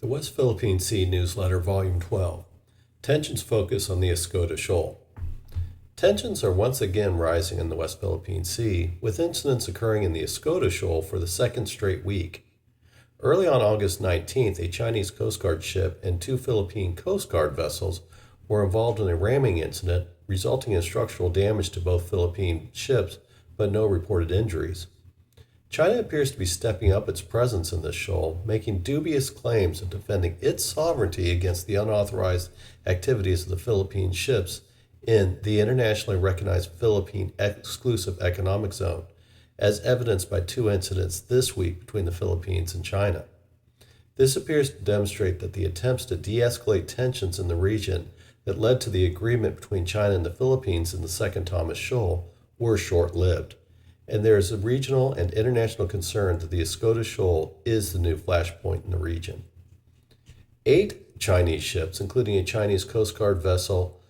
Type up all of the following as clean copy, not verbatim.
The West Philippine Sea Newsletter, Volume 12. Tensions focus on the Escoda Shoal. Tensions are once again rising in the West Philippine Sea, with incidents occurring in the Escoda Shoal for the second straight week. Early on August 19th, a Chinese Coast Guard ship and two Philippine Coast Guard vessels were involved in a ramming incident, resulting in structural damage to both Philippine ships, but no reported injuries. China appears to be stepping up its presence in this shoal, making dubious claims and defending its sovereignty against the unauthorized activities of the Philippine ships in the internationally recognized Philippine Exclusive Economic Zone, as evidenced by two incidents this week between the Philippines and China. This appears to demonstrate that the attempts to de-escalate tensions in the region that led to the agreement between China and the Philippines in the Second Thomas Shoal were short-lived, and there is a regional and international concern that the Escoda Shoal is the new flashpoint in the region. 8 Chinese ships, including a Chinese Coast Guard vessel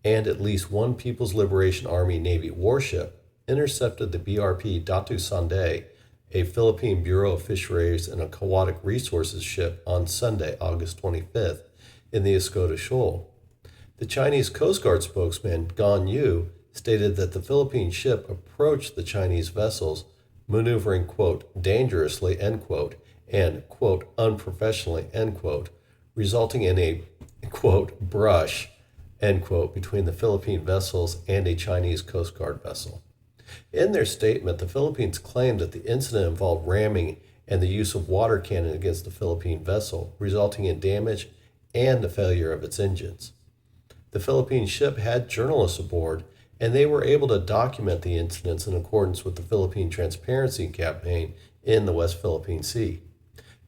and at least one People's Liberation Army Navy warship, intercepted the BRP Datu Sande, a Philippine Bureau of Fisheries and Aquatic Resources ship, on Sunday, August 25th, in the Escoda Shoal. The Chinese Coast Guard spokesman, Gan Yu, stated that the Philippine ship approached the Chinese vessels, maneuvering, quote, dangerously, end quote, and, quote, unprofessionally, end quote, resulting in a, quote, brush, end quote, between the Philippine vessels and a Chinese Coast Guard vessel. In their statement, the Philippines claimed that the incident involved ramming and the use of water cannon against the Philippine vessel, resulting in damage and the failure of its engines. The Philippine ship had journalists aboard, and they were able to document the incidents in accordance with the Philippine Transparency Campaign in the West Philippine Sea.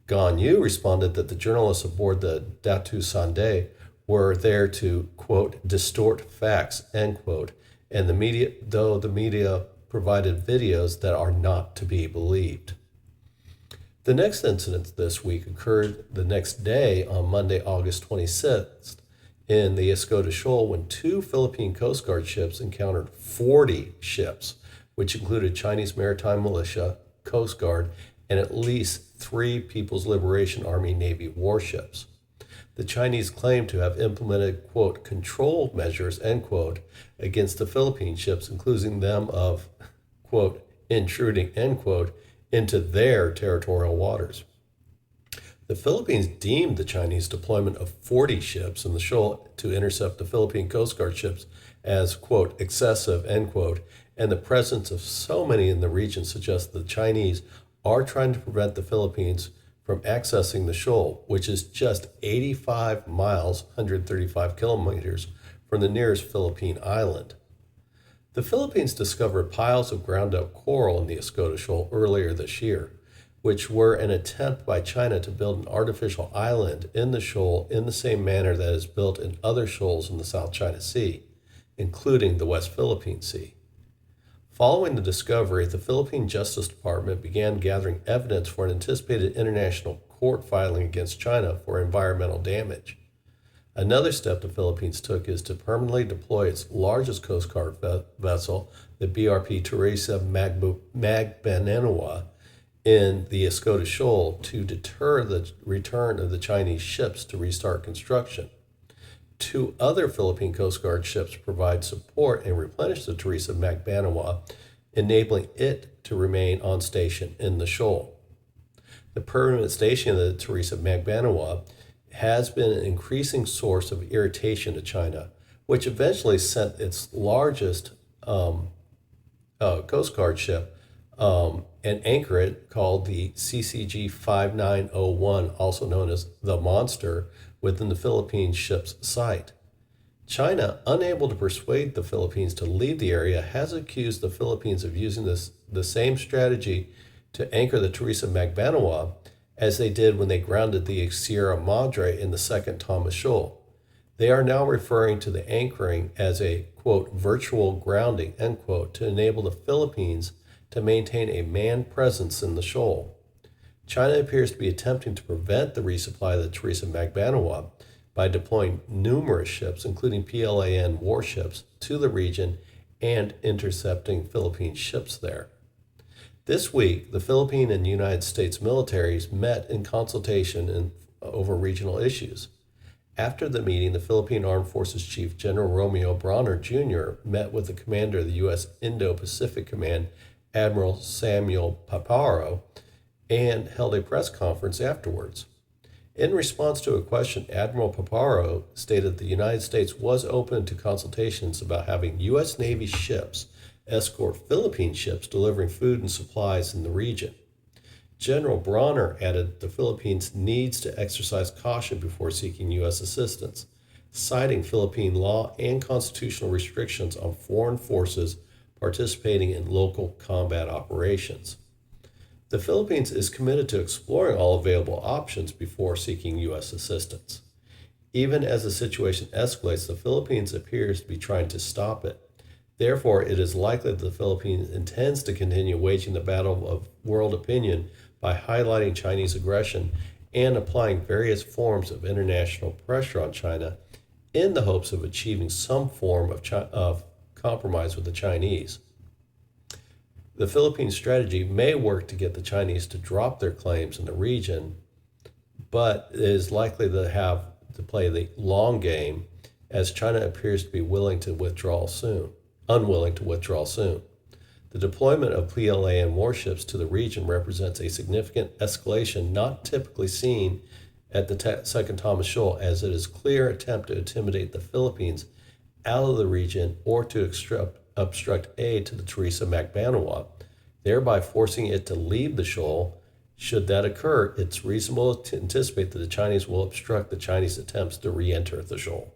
Gan Yu responded that the journalists aboard the Datu Sande were there to, quote, distort facts, end quote, and the media provided videos that are not to be believed. The next incident this week occurred the next day on Monday, August 26th, in the Escoda Shoal, when two Philippine Coast Guard ships encountered 40 ships, which included Chinese Maritime Militia, Coast Guard, and at least 3 People's Liberation Army Navy warships. The Chinese claim to have implemented, quote, control measures, end quote, against the Philippine ships, including them of, quote, intruding, end quote, into their territorial waters. The Philippines deemed the Chinese deployment of 40 ships in the shoal to intercept the Philippine Coast Guard ships as, quote, excessive, end quote, and the presence of so many in the region suggests the Chinese are trying to prevent the Philippines from accessing the shoal, which is just 85 miles, 135 kilometers, from the nearest Philippine island. The Philippines discovered piles of ground-up coral in the Escoda Shoal earlier this year, which were an attempt by China to build an artificial island in the shoal in the same manner that is built in other shoals in the South China Sea, including the West Philippine Sea. Following the discovery, the Philippine Justice Department began gathering evidence for an anticipated international court filing against China for environmental damage. Another step the Philippines took is to permanently deploy its largest Coast Guard vessel, the BRP Teresa Magbanua, in the Escoda Shoal to deter the return of the Chinese ships to restart construction. 2 other Philippine Coast Guard ships provide support and replenish the Teresa Magbanua, enabling it to remain on station in the shoal. The permanent stationing of the Teresa Magbanua has been an increasing source of irritation to China, which eventually sent its largest Coast Guard ship and anchor it, called the CCG 5901, also known as the Monster, within the Philippine ship's site. China, unable to persuade the Philippines to leave the area, has accused the Philippines of using the same strategy to anchor the Teresa Magbanua as they did when they grounded the Sierra Madre in the Second Thomas Shoal. They are now referring to the anchoring as a, quote, virtual grounding, end quote, to enable the Philippines to maintain a manned presence in the shoal. China appears to be attempting to prevent the resupply of the Teresa Magbanua by deploying numerous ships, including PLAN warships, to the region and intercepting Philippine ships there. This week, the Philippine and United States militaries met in consultation over regional issues. After the meeting, the Philippine Armed Forces Chief General Romeo Bronner Jr. met with the commander of the U.S. Indo-Pacific Command, Admiral Samuel Paparo, and held a press conference afterwards. In response to a question, Admiral Paparo stated the United States was open to consultations about having U.S. Navy ships escort Philippine ships delivering food and supplies in the region. General Bronner added the Philippines needs to exercise caution before seeking U.S. assistance, citing Philippine law and constitutional restrictions on foreign forces participating in local combat operations. The Philippines is committed to exploring all available options before seeking U.S. assistance. Even as the situation escalates, the Philippines appears to be trying to stop it. Therefore, it is likely that the Philippines intends to continue waging the battle of world opinion by highlighting Chinese aggression and applying various forms of international pressure on China in the hopes of achieving some form of compromise with the Chinese. The Philippine strategy may work to get the Chinese to drop their claims in the region, but it is likely to play the long game as China appears to be unwilling to withdraw soon. The deployment of PLAN warships to the region represents a significant escalation not typically seen at the Second Thomas Shoal, as it is a clear attempt to intimidate the Philippines out of the region or to obstruct aid to the Teresa McBanawa, thereby forcing it to leave the shoal. Should that occur, it's reasonable to anticipate that the Chinese will obstruct the Chinese attempts to re-enter the shoal.